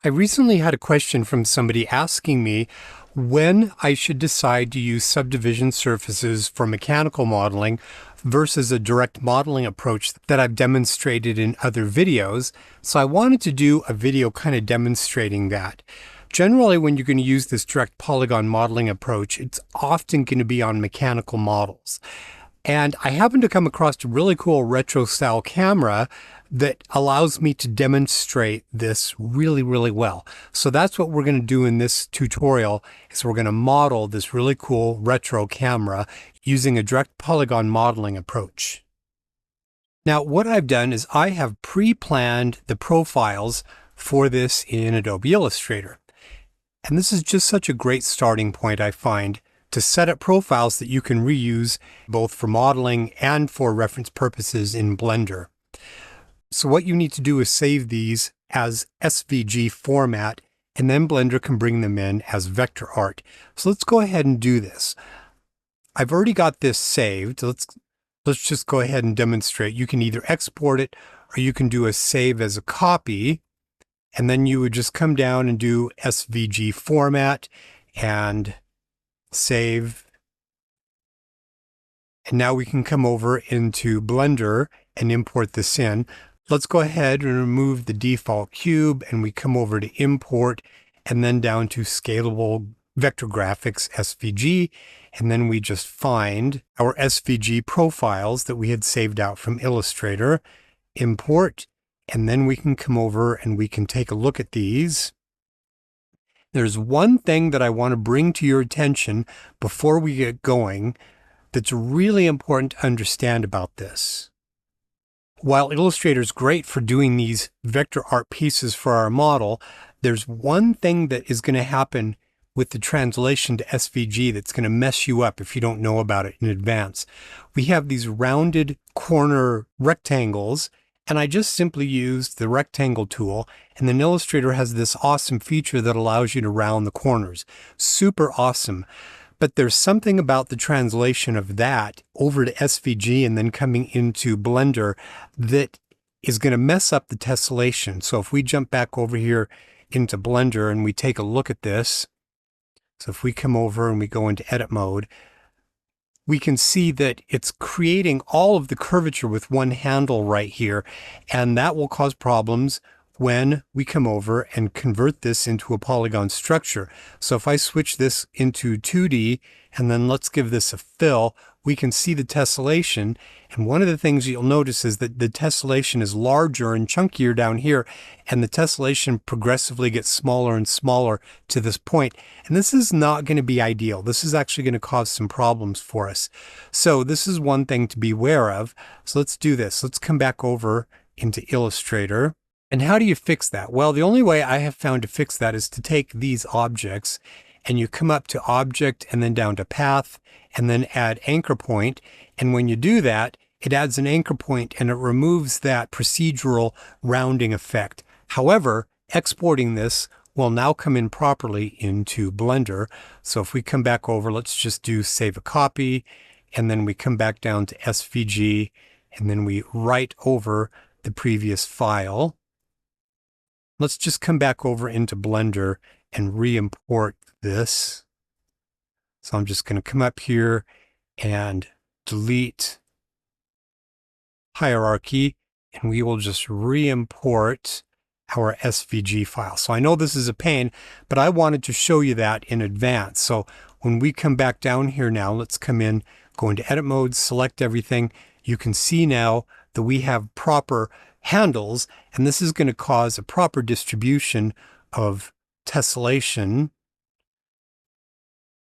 I recently had a question from somebody asking me when I should decide to use subdivision surfaces for mechanical modeling versus a direct modeling approach that I've demonstrated in other videos. So I wanted to do a video kind of demonstrating that. Generally, when you're going to use this direct polygon modeling approach, it's often going to be on mechanical models. And I happened to come across a really cool retro style camera that allows me to demonstrate this really, really well. So that's what we're going to do in this tutorial is we're going to model this really cool retro camera using a direct polygon modeling approach. Now, what I've done is I have pre-planned the profiles for this in Adobe Illustrator. And this is just such a great starting point, I find, to set up profiles that you can reuse both for modeling and for reference purposes in Blender. So what you need to do is save these as SVG format, and then Blender can bring them in as vector art. So let's go ahead and do this. I've already got this saved. Let's just go ahead and demonstrate. You can either export it or you can do a save as a copy, and then you would just come down and do SVG format and save. And now we can come over into Blender and import this in. Let's go ahead and remove the default cube, and we come over to import and then down to scalable vector graphics SVG. And then we just find our SVG profiles that we had saved out from Illustrator, import, and then we can come over and we can take a look at these. There's one thing that I want to bring to your attention before we get going that's really important to understand about this. While Illustrator is great for doing these vector art pieces for our model, there's one thing that is going to happen with the translation to SVG that's going to mess you up if you don't know about it in advance. We have these rounded corner rectangles, and I just simply used the rectangle tool, and then Illustrator has this awesome feature that allows you to round the corners. Super awesome. But there's something about the translation of that over to SVG and then coming into Blender that is going to mess up the tessellation. So if we jump back over here into Blender and we take a look at this, so if we come over and we go into edit mode, we can see that it's creating all of the curvature with one handle right here, and that will cause problems when we come over and convert this into a polygon structure. So if I switch this into 2D and then let's give this a fill, we can see the tessellation. And one of the things you'll notice is that the tessellation is larger and chunkier down here, and the tessellation progressively gets smaller and smaller to this point. And this is not going to be ideal. This is actually going to cause some problems for us. So this is one thing to be aware of. So let's do this. Let's come back over into Illustrator. And how do you fix that? Well, the only way I have found to fix that is to take these objects and you come up to object and then down to path and then add anchor point. And when you do that, it adds an anchor point and it removes that procedural rounding effect. However, exporting this will now come in properly into Blender. So if we come back over, let's just do save a copy, and then we come back down to SVG, and then we write over the previous file. Let's just come back over into Blender and re-import this. So I'm just going to come up here and delete hierarchy, and we will just re-import our SVG file. So I know this is a pain, but I wanted to show you that in advance. So when we come back down here now, let's come in, go into edit mode, select everything. You can see now that we have proper handles, and this is going to cause a proper distribution of tessellation.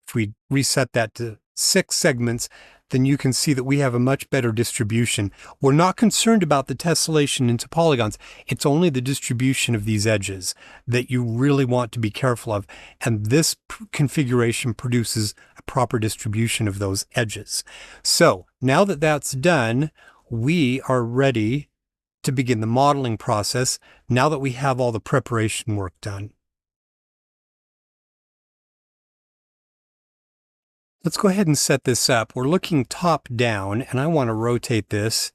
If we reset that to 6 segments, then you can see that we have a much better distribution. We're not concerned about the tessellation into polygons. It's only the distribution of these edges that you really want to be careful of. And this configuration produces a proper distribution of those edges. So now that that's done, we are ready to begin the modeling process now that we have all the preparation work done. Let's go ahead and set this up. We're looking top down, and I want to rotate this,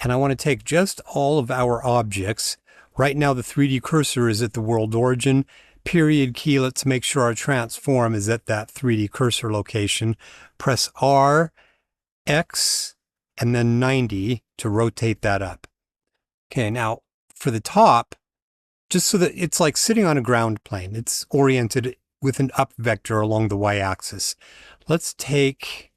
and I want to take just all of our objects. Right now, the 3D cursor is at the world origin. Period key, let's make sure our transform is at that 3D cursor location. Press R, X, and then 90 to rotate that up. Okay, now for the top, just so that it's like sitting on a ground plane, it's oriented with an up vector along the y-axis. Let's take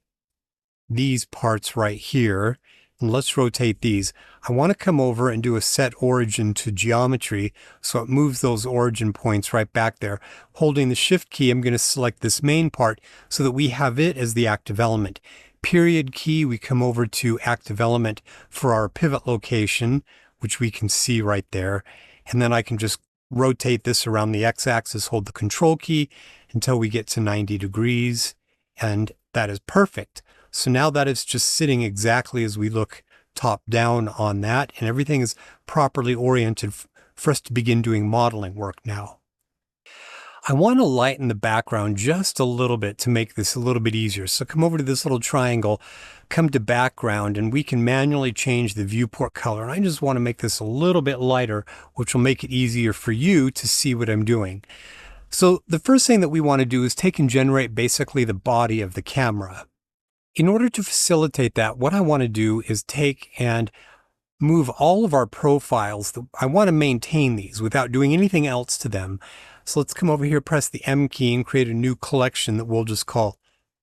these parts right here and let's rotate these. I want to come over and do a set origin to geometry, so it moves those origin points right back there. Holding the shift key, I'm going to select this main part so that we have it as the active element. Period key, we come over to active element for our pivot location, which we can see right there. And then I can just rotate this around the x-axis, hold the control key until we get to 90 degrees, and that is perfect. So now that is just sitting exactly as we look top down on that, and everything is properly oriented for us to begin doing modeling work now. I want to lighten the background just a little bit to make this a little bit easier. So come over to this little triangle, come to background, and we can manually change the viewport color. And I just want to make this a little bit lighter, which will make it easier for you to see what I'm doing. So the first thing that we want to do is take and generate basically the body of the camera. In order to facilitate that, what I want to do is take and move all of our profiles. I want to maintain these without doing anything else to them. So let's come over here, press the M key, and create a new collection that we'll just call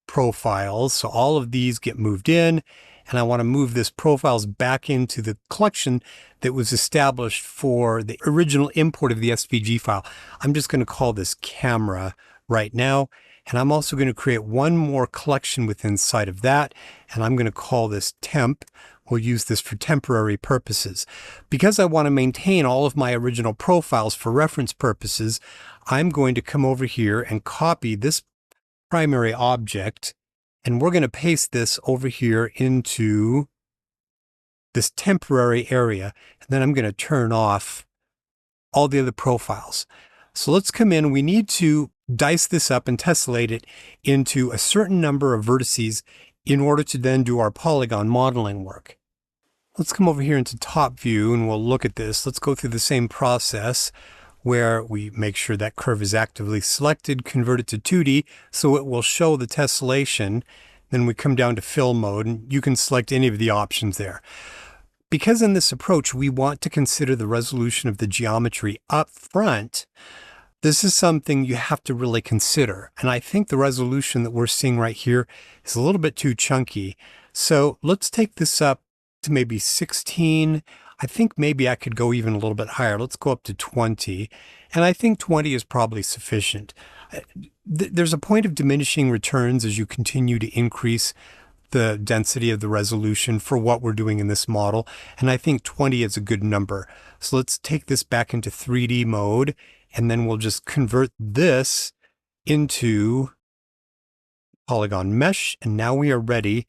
profiles. So all of these get moved in, and I want to move this profiles back into the collection that was established for the original import of the SVG file. I'm just going to call this camera right now. And I'm also going to create one more collection within inside of that, and I'm going to call this temp. We'll use this for temporary purposes. Because I want to maintain all of my original profiles for reference purposes, I'm going to come over here and copy this primary object, and we're going to paste this over here into this temporary area, and then I'm going to turn off all the other profiles. So let's come in. We need to dice this up and tessellate it into a certain number of vertices in order to then do our polygon modeling work. Let's come over here into top view and we'll look at this. Let's go through the same process where we make sure that curve is actively selected, convert it to 2D so it will show the tessellation. Then we come down to fill mode and you can select any of the options there. Because in this approach we want to consider the resolution of the geometry up front, this is something you have to really consider. And I think the resolution that we're seeing right here is a little bit too chunky. So let's take this up to maybe 16. I think maybe I could go even a little bit higher. Let's go up to 20. And I think 20 is probably sufficient. There's a point of diminishing returns as you continue to increase the density of the resolution for what we're doing in this model. And I think 20 is a good number. So let's take this back into 3D mode. And then we'll just convert this into polygon mesh. And now we are ready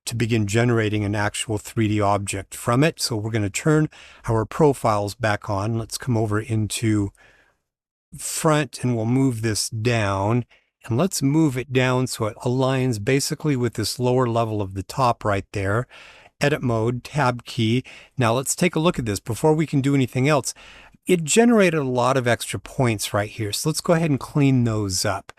to begin generating an actual 3D object from it. So we're going to turn our profiles back on. Let's come over into front and we'll move this down. And let's move it down so it aligns basically with this lower level of the top right there. Edit mode, tab key. Now let's take a look at this before we can do anything else. It generated a lot of extra points right here. So let's go ahead and clean those up.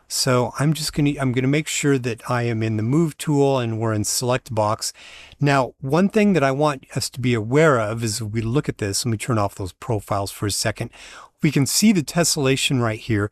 So I'm going to make sure that I am in the move tool and we're in select box. Now, one thing that I want us to be aware of is if we look at this, let me turn off those profiles for a second. We can see the tessellation right here.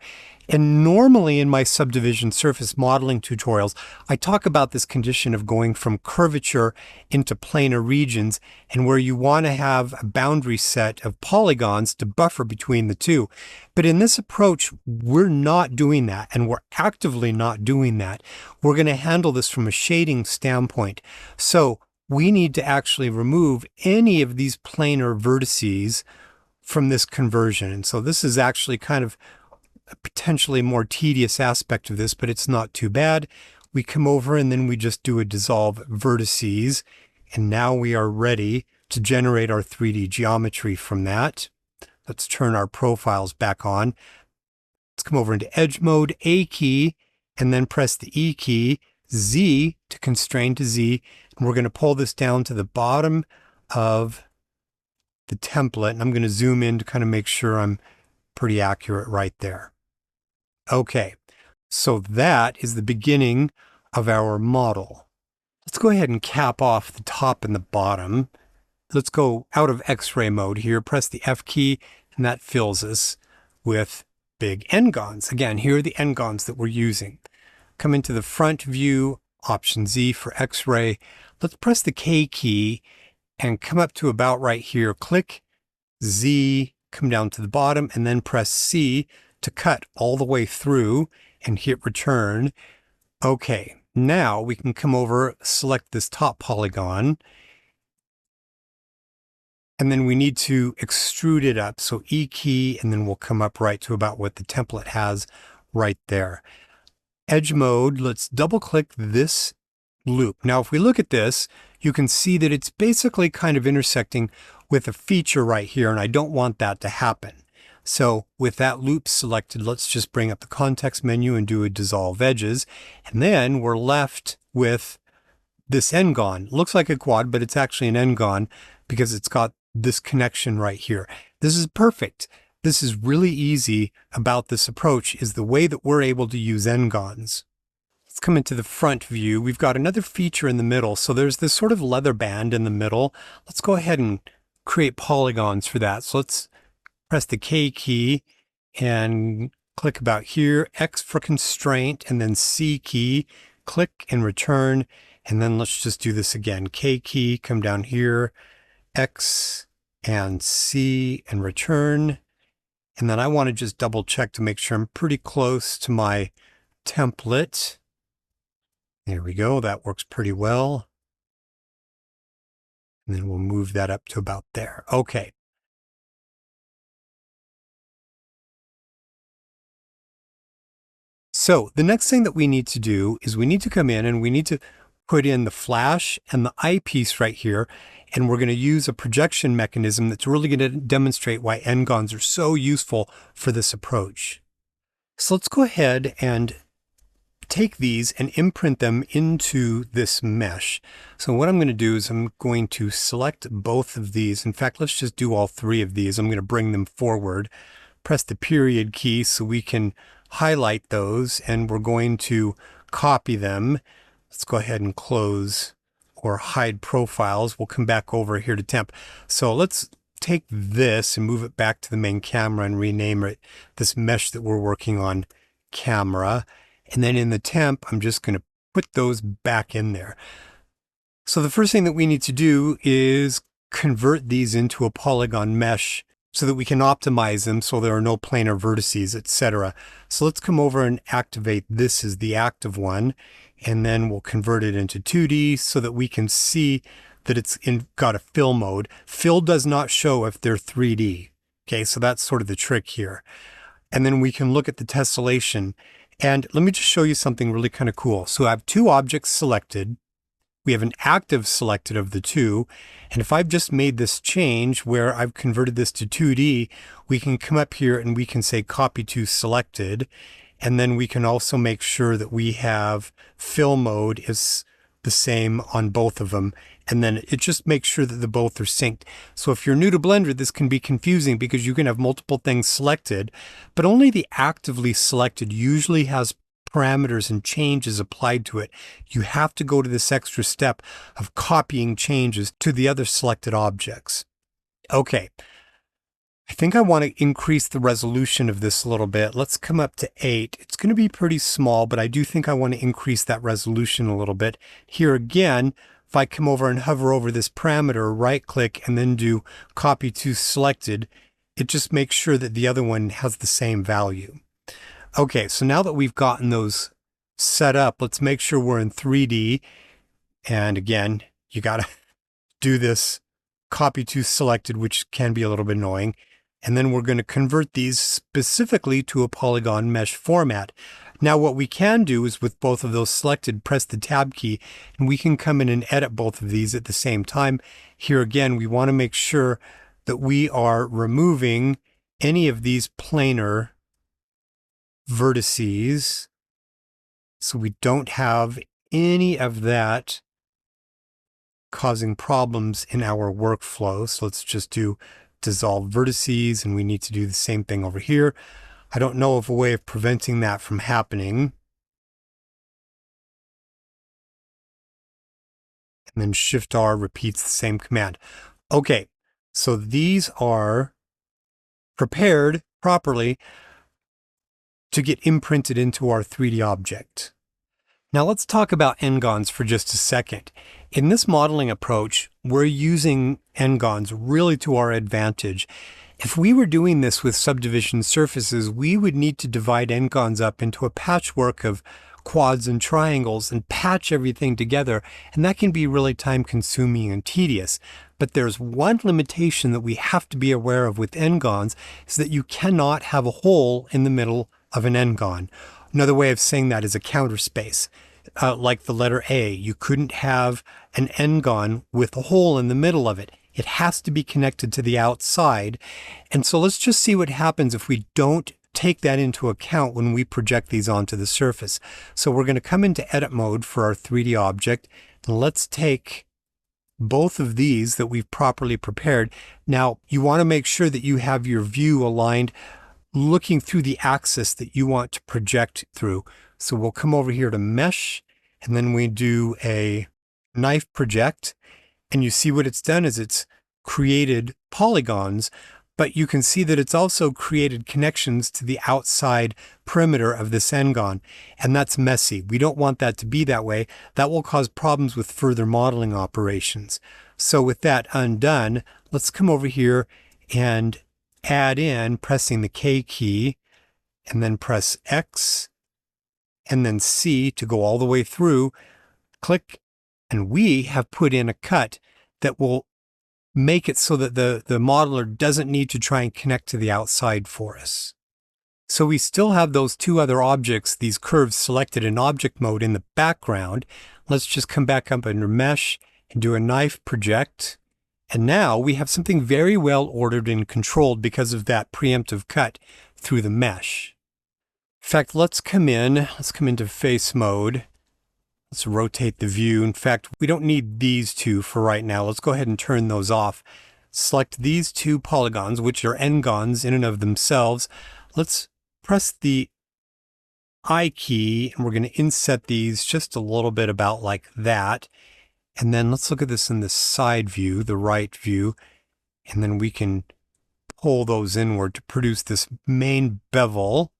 And normally in my subdivision surface modeling tutorials, I talk about this condition of going from curvature into planar regions and where you want to have a boundary set of polygons to buffer between the two. But in this approach, we're not doing that, and we're actively not doing that. We're going to handle this from a shading standpoint. So we need to actually remove any of these planar vertices from this conversion. And so this is actually kind of a potentially more tedious aspect of this, but it's not too bad. We come over and then we just do a dissolve vertices. And now we are ready to generate our 3D geometry from that. Let's turn our profiles back on. Let's come over into edge mode, A key, and then press the E key, Z to constrain to Z. And we're going to pull this down to the bottom of the template, and I'm going to zoom in to kind of make sure I'm pretty accurate right there. Okay, so that is the beginning of our model. Let's go ahead and cap off the top and the bottom. Let's go out of X-ray mode here, press the F key, and that fills us with big ngons. Again, here are the ngons that we're using. Come into the front view, Option Z for X-ray. Let's press the K key and come up to about right here. Click Z, come down to the bottom, and then press C to cut all the way through and hit return. Okay, now we can come over, select this top polygon, and then we need to extrude it up. So E key, and then we'll come up right to about what the template has right there. Edge mode, let's double click this loop. Now, if we look at this, you can see that it's basically kind of intersecting with a feature right here, and I don't want that to happen. So with that loop selected, let's just bring up the context menu and do a dissolve edges. And then we're left with this ngon. Looks like a quad, but it's actually an ngon because it's got this connection right here. This is perfect. This is really easy about this approach, is the way that we're able to use ngons. Let's come into the front view. We've got another feature in the middle. So there's this sort of leather band in the middle. Let's go ahead and create polygons for that. So let's press the K key and click about here, X for constraint, and then C key, click and return. And then let's just do this again. K key, come down here, X and C and return. And then I want to just double check to make sure I'm pretty close to my template. There we go. That works pretty well. And then we'll move that up to about there. Okay. So the next thing that we need to do is we need to come in and we need to put in the flash and the eyepiece right here. And we're going to use a projection mechanism that's really going to demonstrate why ngons are so useful for this approach. So let's go ahead and take these and imprint them into this mesh. So what I'm going to do is I'm going to select both of these. In fact, let's just do all three of these. I'm going to bring them forward, press the period key so we can highlight those, and we're going to copy them. Let's go ahead and close or hide profiles. We'll come back over here to temp. So let's take this and move it back to the main camera and rename it this mesh that we're working on, camera. And then in the temp, I'm just going to put those back in there. So the first thing that we need to do is convert these into a polygon mesh so that we can optimize them so there are no planar vertices, etc. So let's come over and activate this as the active one, and then we'll convert it into 2D so that we can see that it's got a fill mode. Fill does not show if they're 3D. Okay, so that's sort of the trick here. And then we can look at the tessellation. And let me just show you something really kind of cool. So I have two objects selected. We have an active selected of the two. And if I've just made this change where I've converted this to 2D, we can come up here and we can say copy to selected. And then we can also make sure that we have fill mode is the same on both of them. And then it just makes sure that the both are synced. So if you're new to Blender, this can be confusing because you can have multiple things selected, but only the actively selected usually has parameters and changes applied to it. You have to go to this extra step of copying changes to the other selected objects. Okay. I think I want to increase the resolution of this a little bit. Let's come up to 8. It's going to be pretty small, but I do think I want to increase that resolution a little bit. Here again, if I come over and hover over this parameter, right click, and then do copy to selected, it just makes sure that the other one has the same value. Okay, so now that we've gotten those set up, let's make sure we're in 3D. And again, you got to do this copy to selected, which can be a little bit annoying. And then we're going to convert these specifically to a polygon mesh format. Now what we can do is with both of those selected, press the tab key, and we can come in and edit both of these at the same time. Here again, we want to make sure that we are removing any of these planar vertices. So we don't have any of that causing problems in our workflow. So let's just do dissolve vertices, and we need to do the same thing over here. I don't know of a way of preventing that from happening. And then Shift R repeats the same command. Okay, so these are prepared properly to get imprinted into our 3D object. Now let's talk about ngons for just a second. In this modeling approach, we're using ngons really to our advantage. If we were doing this with subdivision surfaces, we would need to divide ngons up into a patchwork of quads and triangles and patch everything together, and that can be really time-consuming and tedious. But there's one limitation that we have to be aware of with ngons, is that you cannot have a hole in the middle of an ngon. Another way of saying that is a counter space. Like the letter A, you couldn't have an ngon with a hole in the middle of it. It has to be connected to the outside. And so let's just see what happens if we don't take that into account when we project these onto the surface. So we're going to come into edit mode for our 3D object. And let's take both of these that we've properly prepared. Now, you want to make sure that you have your view aligned looking through the axis that you want to project through. So we'll come over here to mesh, and then we do a knife project, and you see what it's done is it's created polygons, but you can see that it's also created connections to the outside perimeter of this ngon, and that's messy. We don't want that to be that way. That will cause problems with further modeling operations. So with that undone, let's come over here and add in, pressing the K key, and then press X, and then C to go all the way through. Click, and we have put in a cut that will make it so that the modeler doesn't need to try and connect to the outside for us. So we still have those two other objects, these curves selected in object mode in the background. Let's just come back up under mesh and do a knife project. And now we have something very well ordered and controlled because of that preemptive cut through the mesh. In fact, let's come into face mode. Let's rotate the view. In fact, we don't need these two for right now. Let's go ahead and turn those off. Select these two polygons, which are ngons in and of themselves. Let's press the I key, and we're going to inset these just a little bit about like that. And then let's look at this in the side view, the right view, and then we can pull those inward to produce this main bevel.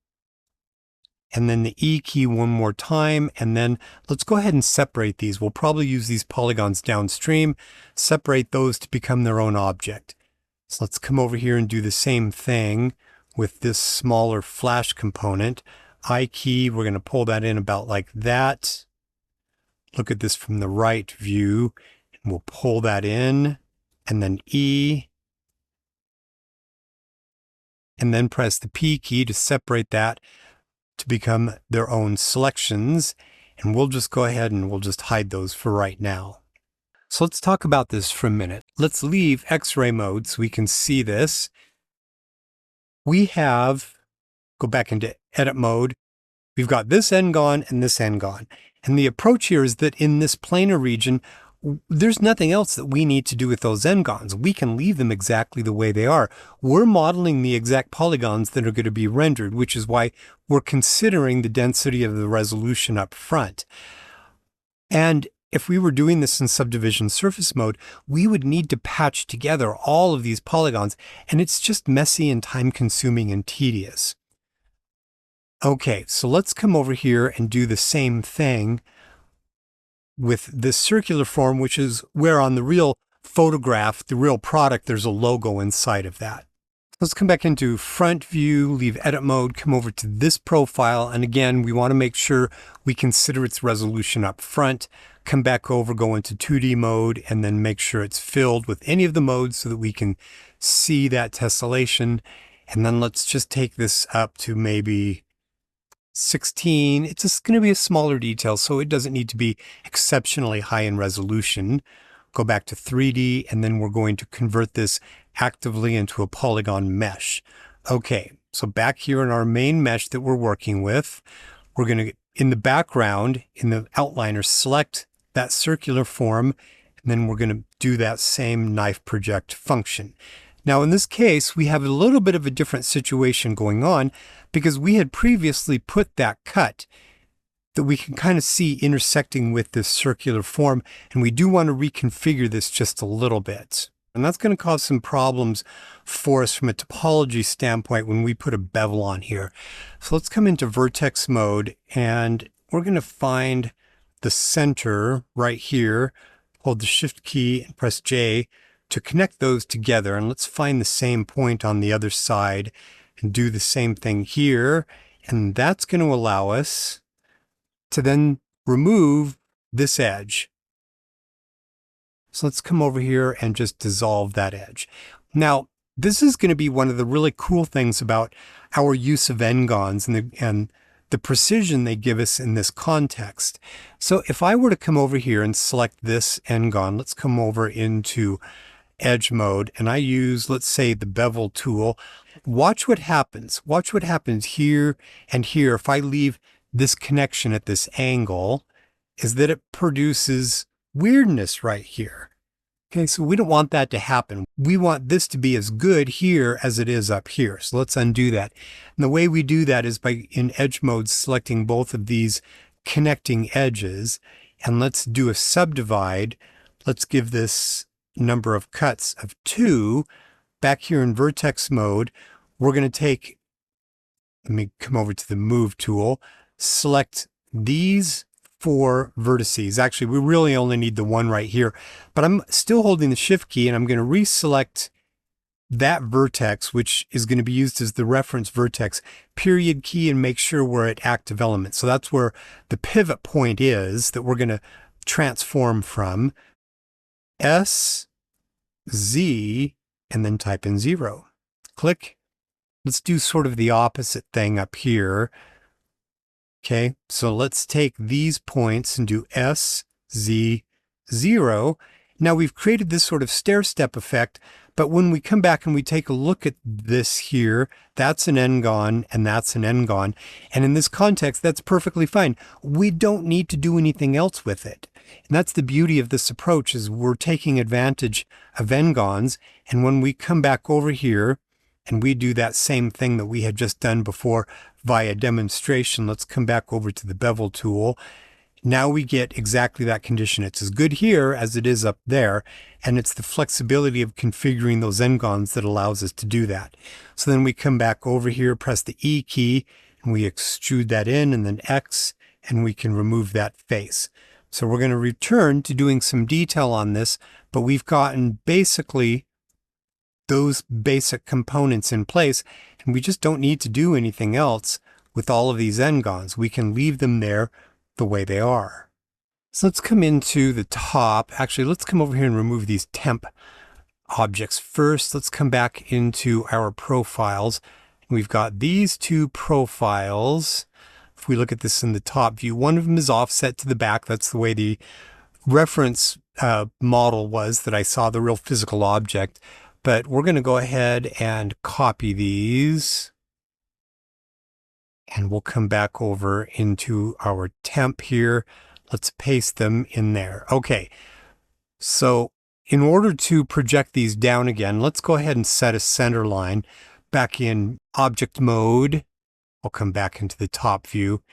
And then the E key one more time, and then let's go ahead and separate these. We'll probably use these polygons downstream, separate those to become their own object. So let's come over here and do the same thing with this smaller flash component. I key, we're going to pull that in about like that. Look at this from the right view, and we'll pull that in, and then E, and then press the P key to separate that to become their own selections. And we'll just go ahead and we'll just hide those for right now. So let's talk about this for a minute. Let's leave X-ray mode so we can see this. We have, go back into edit mode. We've got this ngon and this ngon. And the approach here is that in this planar region, there's nothing else that we need to do with those ngons. We can leave them exactly the way they are. We're modeling the exact polygons that are going to be rendered, which is why we're considering the density of the resolution up front. And if we were doing this in subdivision surface mode, we would need to patch together all of these polygons, and it's just messy and time-consuming and tedious. Okay, so let's come over here and do the same thing with this circular form, which is where on the real photograph, the real product, there's a logo inside of that. Let's come back into front view, leave edit mode, come over to this profile. And again, we want to make sure we consider its resolution up front, come back over, go into 2D mode, and then make sure it's filled with any of the modes so that we can see that tessellation. And then let's just take this up to maybe 16. It's just going to be a smaller detail, so it doesn't need to be exceptionally high in resolution. Go back to 3D, and then we're going to convert this actively into a polygon mesh. Okay, so back here in our main mesh that we're working with, we're going to, in the background, in the outliner, select that circular form, And then we're going to do that same knife project function. Now, in this case, we have a little bit of a different situation going on because we had previously put that cut that we can kind of see intersecting with this circular form, and we do want to reconfigure this just a little bit. And that's going to cause some problems for us from a topology standpoint when we put a bevel on here. So let's come into vertex mode, and we're going to find the center right here. Hold the Shift key and press J to connect those together. And let's find the same point on the other side and do the same thing here. And that's going to allow us to then remove this edge. So let's come over here and just dissolve that edge. Now, this is going to be one of the really cool things about our use of ngons and the precision they give us in this context. So if I were to come over here and select this ngon, let's come over into edge mode, and I use, let's say, the bevel tool. Watch what happens. Watch what happens here and here. If I leave this connection at this angle, is that it produces weirdness right here. Okay, so we don't want that to happen. We want this to be as good here as it is up here. So let's undo that. And the way we do that is by, in edge mode, selecting both of these connecting edges. And let's do a subdivide. Let's give this number of cuts of 2. Back here in vertex mode, we're going to take, let me come over to the move tool, select these 4 vertices. Actually, we really only need the one right here, but I'm still holding the Shift key, and I'm going to reselect that vertex, which is going to be used as the reference vertex, period key, and make sure we're at active element. So that's where the pivot point is that we're going to transform from. S, Z, and then type in 0. Click. Let's do sort of the opposite thing up here. Okay, so let's take these points and do S, Z, 0. Now we've created this sort of stair-step effect, but when we come back and we take a look at this here, that's an ngon and that's an ngon. And in this context, that's perfectly fine. We don't need to do anything else with it. And that's the beauty of this approach, is we're taking advantage of ngons. And when we come back over here and we do that same thing that we had just done before via demonstration, let's come back over to the bevel tool. Now we get exactly that condition. It's as good here as it is up there, and it's the flexibility of configuring those ngons that allows us to do that. So then we come back over here, press the E key, and we extrude that in, and then X, and we can remove that face. So we're going to return to doing some detail on this, but we've gotten basically those basic components in place, and we just don't need to do anything else with all of these ngons. We can leave them there the way they are. So let's come into the top. Actually, let's come over here and remove these temp objects first. Let's come back into our profiles. We've got these 2 profiles. If we look at this in the top view, one of them is offset to the back. That's the way the reference model was that I saw the real physical object. But we're going to go ahead and copy these. And we'll come back over into our temp here. Let's paste them in there. Okay, so in order to project these down again, let's go ahead and set a center line back in object mode. I'll come back into the top view.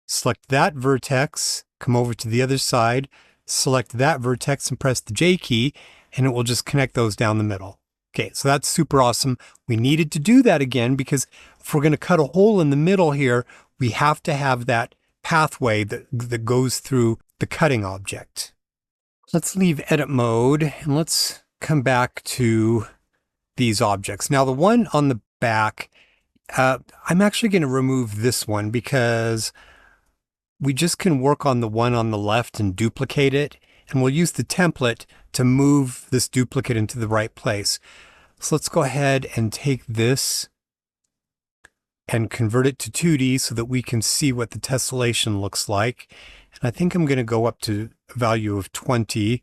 Select that vertex, come over to the other side, select that vertex and press the J key, and it will just connect those down the middle. Okay, so that's super awesome. We needed to do that again because if we're going to cut a hole in the middle here, we have to have that pathway that goes through the cutting object. Let's leave edit mode and let's come back to these objects. Now the one on the back, I'm actually going to remove this one because we just can work on the one on the left and duplicate it. And we'll use the template to move this duplicate into the right place. So let's go ahead and take this and convert it to 2D so that we can see what the tessellation looks like. And I think I'm going to go up to a value of 20,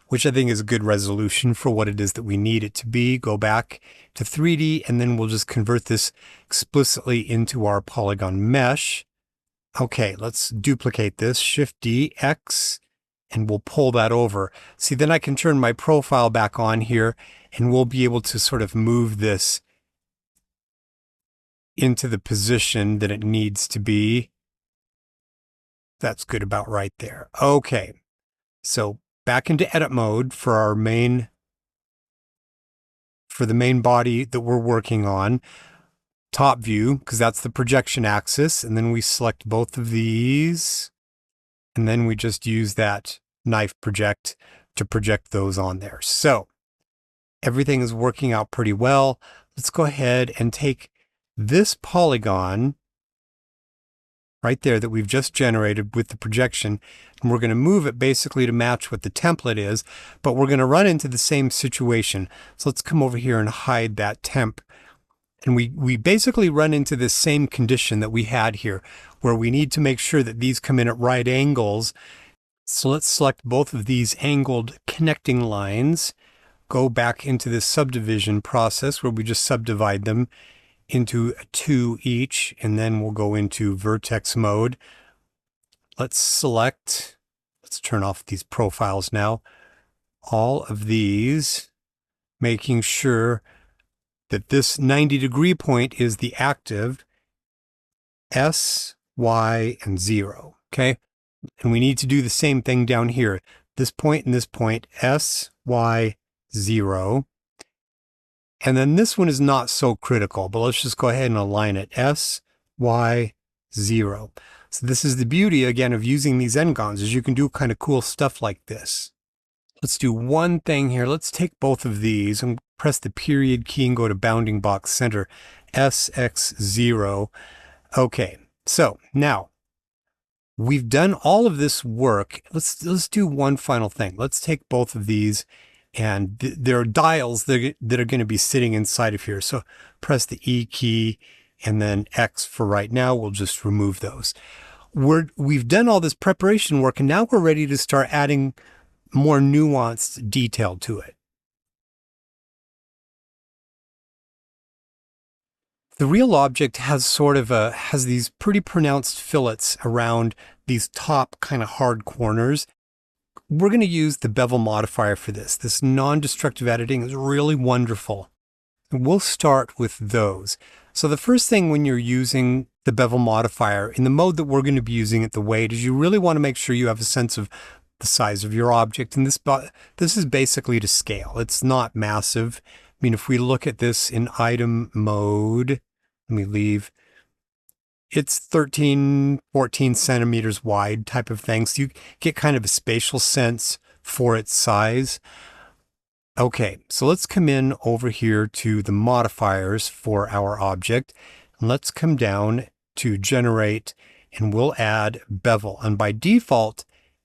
which I think is a good resolution for what it is that we need it to be. Go back to 3D, and then we'll just convert this explicitly into our polygon mesh. Okay, let's duplicate this. Shift D, X, and we'll pull that over. See, then I can turn my profile back on here, and we'll be able to sort of move this into the position that it needs to be. That's good about right there. Okay, so back into edit mode for the main body that we're working on. Top view, because that's the projection axis, and then we select both of these, and then we just use that knife project to project those on there. So everything is working out pretty well. Let's go ahead and take this polygon right there that we've just generated with the projection, and we're going to move it basically to match what the template is, but we're going to run into the same situation. So let's come over here and hide that temp. And we basically run into this same condition that we had here, where we need to make sure that these come in at right angles. So let's select both of these angled connecting lines, go back into this subdivision process where we just subdivide them into 2 each, and then we'll go into vertex mode. Let's turn off these profiles now, all of these, making sure that this 90-degree point is the active S, Y, and 0, okay? And we need to do the same thing down here. This point and this point, S, Y, 0. And then this one is not so critical, but let's just go ahead and align it. S, Y, 0. So this is the beauty, again, of using these ngons, is you can do kind of cool stuff like this. Let's do one thing here. Let's take both of these and press the period key and go to bounding box center, SX0. Okay, so now we've done all of this work. Let's do one final thing. Let's take both of these, and there are dials that are going to be sitting inside of here. So press the E key and then X for right now. We'll just remove those. We've done all this preparation work, and now we're ready to start adding more nuanced detail to it. The real object has has these pretty pronounced fillets around these top kind of hard corners. We're going to use the Bevel modifier for this. This non-destructive editing is really wonderful. And we'll start with those. So the first thing when you're using the Bevel modifier, in the mode that we're going to be using it, the weight, is you really want to make sure you have a sense of the size of your object. And this is basically to scale. It's not massive. I mean, if we look at this in item mode, let me leave. It's 13, 14 centimeters wide type of thing. So you get kind of a spatial sense for its size. Okay, so let's come in over here to the modifiers for our object. And let's come down to generate, and we'll add bevel. And by default,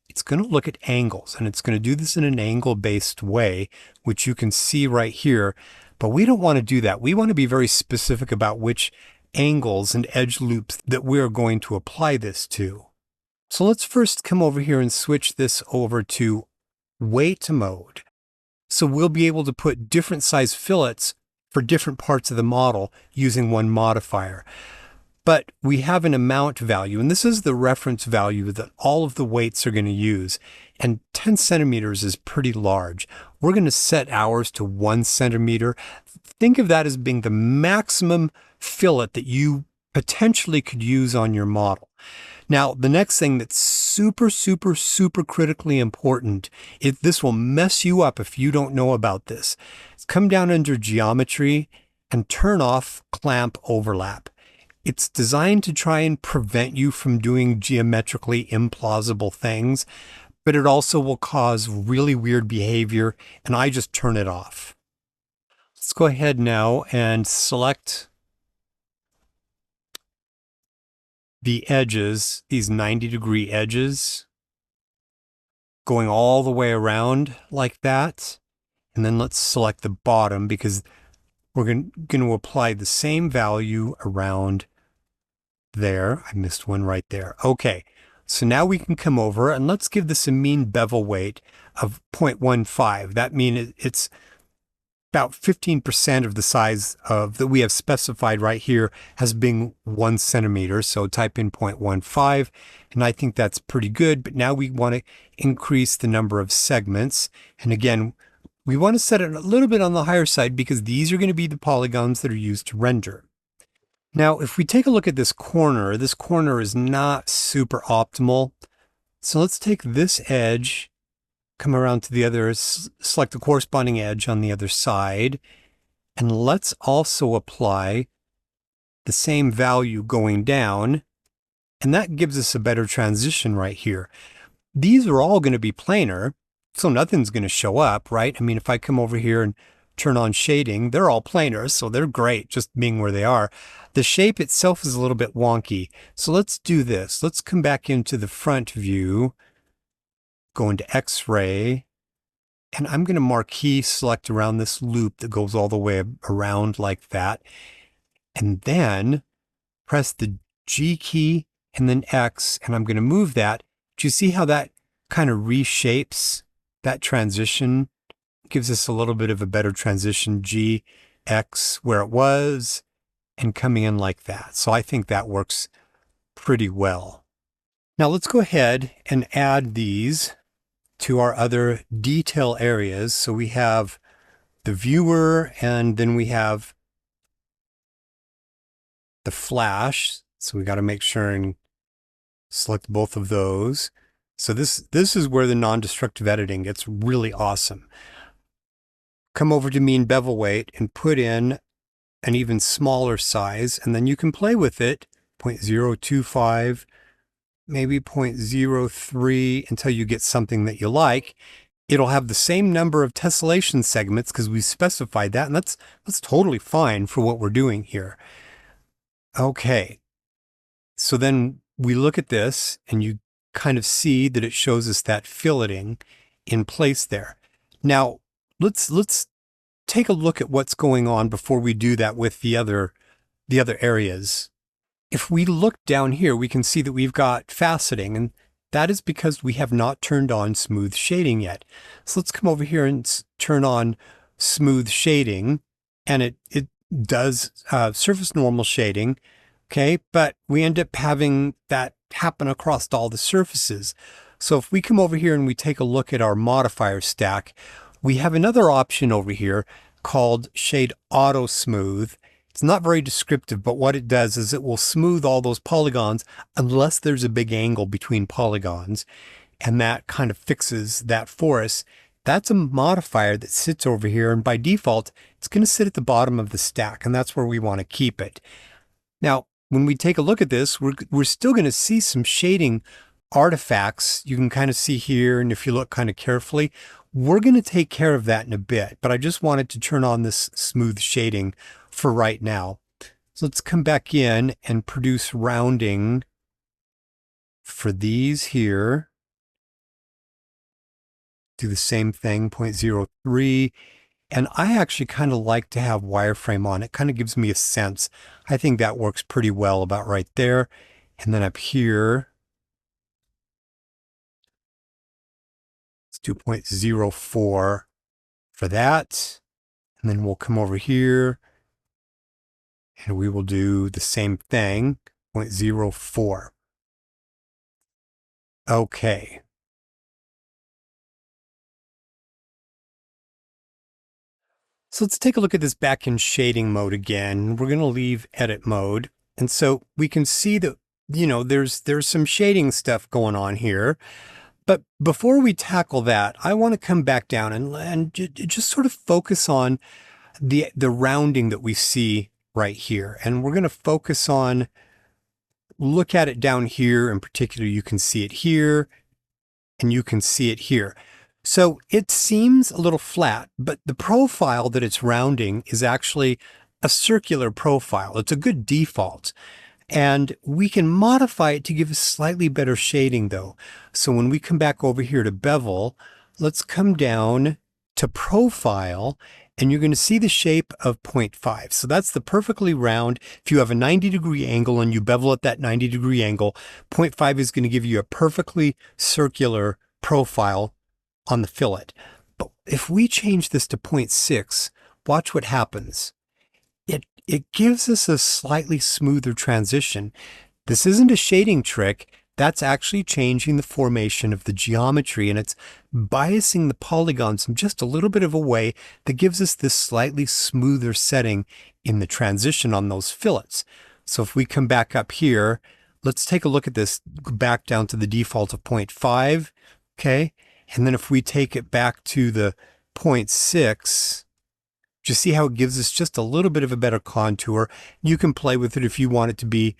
it's going to look at angles, and it's going to do this in an angle-based way, which you can see right here. But we don't want to do that. We want to be very specific about which angles and edge loops that we're going to apply this to. So let's first come over here and switch this over to weight mode. So we'll be able to put different size fillets for different parts of the model using one modifier. But we have an amount value, and this is the reference value that all of the weights are going to use. And 10 centimeters is pretty large. We're going to set ours to 1 centimeter. Think of that as being the maximum fillet that you potentially could use on your model. Now, the next thing that's super, super, super critically important, this will mess you up if you don't know about this. Come down under geometry and turn off clamp overlap. It's designed to try and prevent you from doing geometrically implausible things, but it also will cause really weird behavior, and I just turn it off. Let's go ahead now and select the edges, these 90-degree edges, going all the way around like that. And then let's select the bottom, because we're going to apply the same value around there. I missed one right there. Okay, so now we can come over and let's give this a mean bevel weight of 0.15. That means it's about 15% of the size of that we have specified right here has been 1 centimeter. So type in 0.15, and I think that's pretty good. But now we want to increase the number of segments. And again, we want to set it a little bit on the higher side because these are going to be the polygons that are used to render. Now, if we take a look at this corner is not super optimal. So let's take this edge, come around to the other, select the corresponding edge on the other side, and let's also apply the same value going down, and that gives us a better transition right here. These are all going to be planar, so nothing's going to show up, right? I mean, if I come over here and turn on shading, they're all planar, so they're great just being where they are. The shape itself is a little bit wonky, so let's do this. Let's come back into the front view, go into X-ray, and I'm going to marquee select around this loop that goes all the way around like that, and then press the G key and then X, and I'm going to move that. Do you see how that kind of reshapes that transition? Gives us a little bit of a better transition, G, X, where it was, and coming in like that. So I think that works pretty well. Now let's go ahead and add these to our other detail areas. So we have the viewer, and then we have the flash. So we got to make sure and select both of those. So this is where the non-destructive editing gets really awesome. Come over to mean bevel weight and put in an even smaller size, and then you can play with it, 0.025, maybe 0.03 until you get something that you like. It'll have the same number of tessellation segments because we specified that, and that's totally fine for what we're doing here. Okay, so then we look at this and you kind of see that it shows us that filleting in place there. Now, let's take a look at what's going on before we do that with the other areas. If we look down here, we can see that we've got faceting, and that is because we have not turned on smooth shading yet. So let's come over here and turn on smooth shading, and it does surface normal shading, okay? But we end up having that happen across all the surfaces. So if we come over here and we take a look at our modifier stack, we have another option over here called Shade Auto Smooth. It's not very descriptive, but what it does is it will smooth all those polygons unless there's a big angle between polygons, and that kind of fixes that for us. That's a modifier that sits over here, and by default, it's going to sit at the bottom of the stack, and that's where we want to keep it. Now, when we take a look at this, we're still going to see some shading artifacts. You can kind of see here, and if you look kind of carefully, we're going to take care of that in a bit, but I just wanted to turn on this smooth shading for right now. So let's come back in and produce rounding for these here. Do the same thing, 0.03. And I actually kind of like to have wireframe on. It kind of gives me a sense. I think that works pretty well about right there. And then up here, let's do 0.04 for that. And then we'll come over here and we will do the same thing, 0.04. Okay. So let's take a look at this back in shading mode again. We're going to leave edit mode. And so we can see that, you know, there's some shading stuff going on here. But before we tackle that, I want to come back down and just sort of focus on the rounding that we see right here. And we're going to focus on, look at it down here. In particular, you can see it here and you can see it here. So it seems a little flat, but the profile that it's rounding is actually a circular profile. It's a good default. And we can modify it to give us slightly better shading though. So when we come back over here to bevel, let's come down to profile, and you're going to see the shape of 0.5. So that's the perfectly round. If you have a 90-degree angle and you bevel at that 90-degree angle, 0.5 is going to give you a perfectly circular profile on the fillet. But if we change this to 0.6, watch what happens. It gives us a slightly smoother transition. This isn't a shading trick. That's actually changing the formation of the geometry, and it's biasing the polygons in just a little bit of a way that gives us this slightly smoother setting in the transition on those fillets. So if we come back up here, let's take a look at this back down to the default of 0.5, okay? And then if we take it back to the 0.6, you see how it gives us just a little bit of a better contour. You can play with it if you want it to be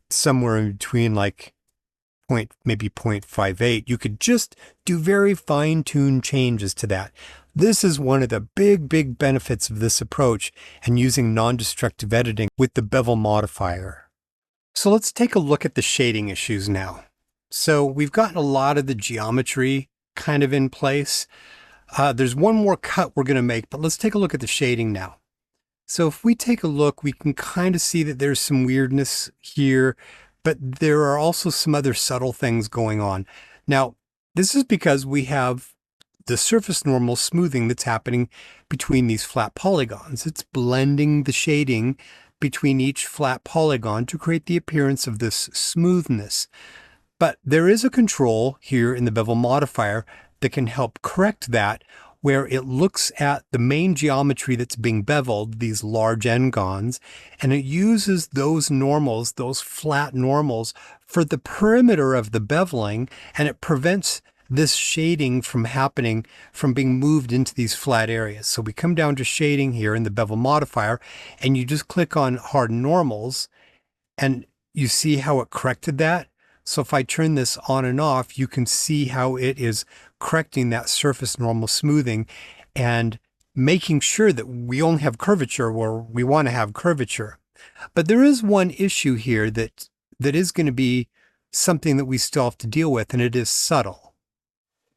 somewhere in between, like maybe 0.58. You could just do very fine-tuned changes to that. This is one of the big benefits of this approach and using non-destructive editing with the Bevel modifier. So let's take a look at the shading issues now. So we've gotten a lot of the geometry kind of in place. There's one more cut we're going to make, but let's take a look at the shading now. So if we take a look, we can kind of see that there's some weirdness here, but there are also some other subtle things going on. Now, this is because we have the surface normal smoothing that's happening between these flat polygons. It's blending the shading between each flat polygon to create the appearance of this smoothness. But there is a control here in the Bevel modifier that can help correct that, where it looks at the main geometry that's being beveled, these large ngons, and it uses those normals, those flat normals, for the perimeter of the beveling, and it prevents this shading from happening, from being moved into these flat areas. So we come down to shading here in the Bevel modifier, and you just click on Harden Normals, and you see how it corrected that. So if I turn this on and off, you can see how it is correcting that surface normal smoothing and making sure that we only have curvature where we want to have curvature. But there is one issue here that is going to be something that we still have to deal with, and it is subtle.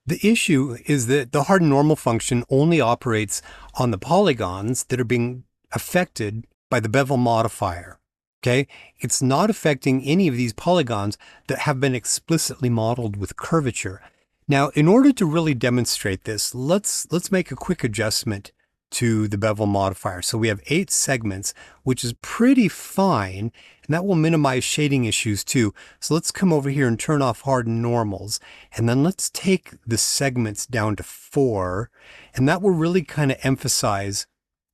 The issue is that the Harden normal function only operates on the polygons that are being affected by the Bevel modifier. Okay, it's not affecting any of these polygons that have been explicitly modeled with curvature. Now, in order to really demonstrate this, let's make a quick adjustment to the Bevel modifier. So we have 8 segments, which is pretty fine, and that will minimize shading issues too. So let's come over here and turn off Harden Normals, and then let's take the segments down to 4, and that will really kind of emphasize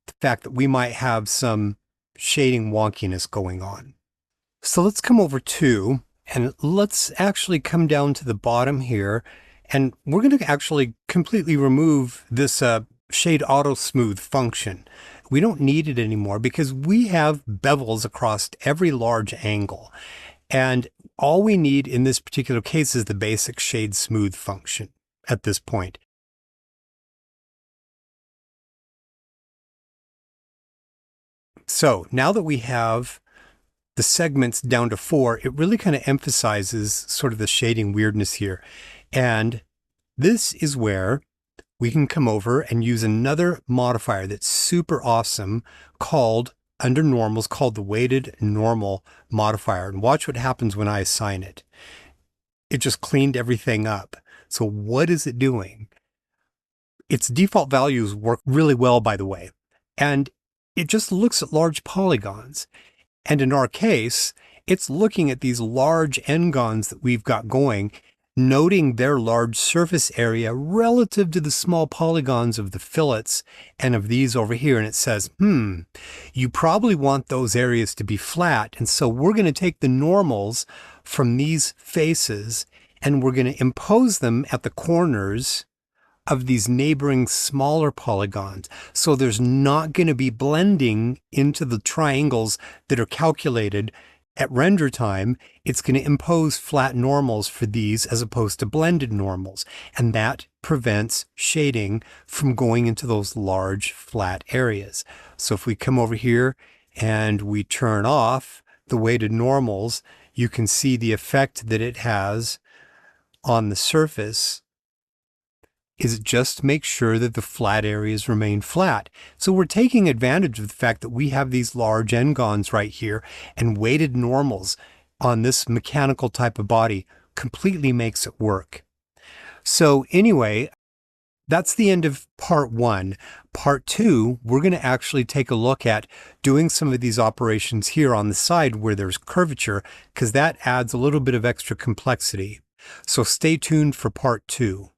the fact that we might have some shading wonkiness going on. So let's come over to, and let's actually come down to the bottom here, and we're going to actually completely remove this shade auto smooth function. We don't need it anymore because we have bevels across every large angle. And all we need in this particular case is the basic shade smooth function at this point. So now that we have the segments down to 4, it really kind of emphasizes sort of the shading weirdness here. And this is where we can come over and use another modifier that's super awesome called, under normals, called the weighted normal modifier. And watch what happens when I assign it. It just cleaned everything up. So what is it doing? Its default values work really well, by the way. And it just looks at large polygons. And in our case, it's looking at these large ngons that we've got going, noting their large surface area relative to the small polygons of the fillets and of these over here. And it says, you probably want those areas to be flat. And so we're going to take the normals from these faces and we're going to impose them at the corners of these neighboring smaller polygons. So there's not going to be blending into the triangles that are calculated at render time. It's going to impose flat normals for these as opposed to blended normals. And that prevents shading from going into those large flat areas. So if we come over here and we turn off the weighted normals, you can see the effect that it has on the surface is just make sure that the flat areas remain flat. So we're taking advantage of the fact that we have these large ngons right here, and weighted normals on this mechanical type of body completely makes it work. So anyway, That's the end of part one. Part two, we're going to actually take a look at doing some of these operations here on the side where there's curvature, because that adds a little bit of extra complexity. So stay tuned for part two.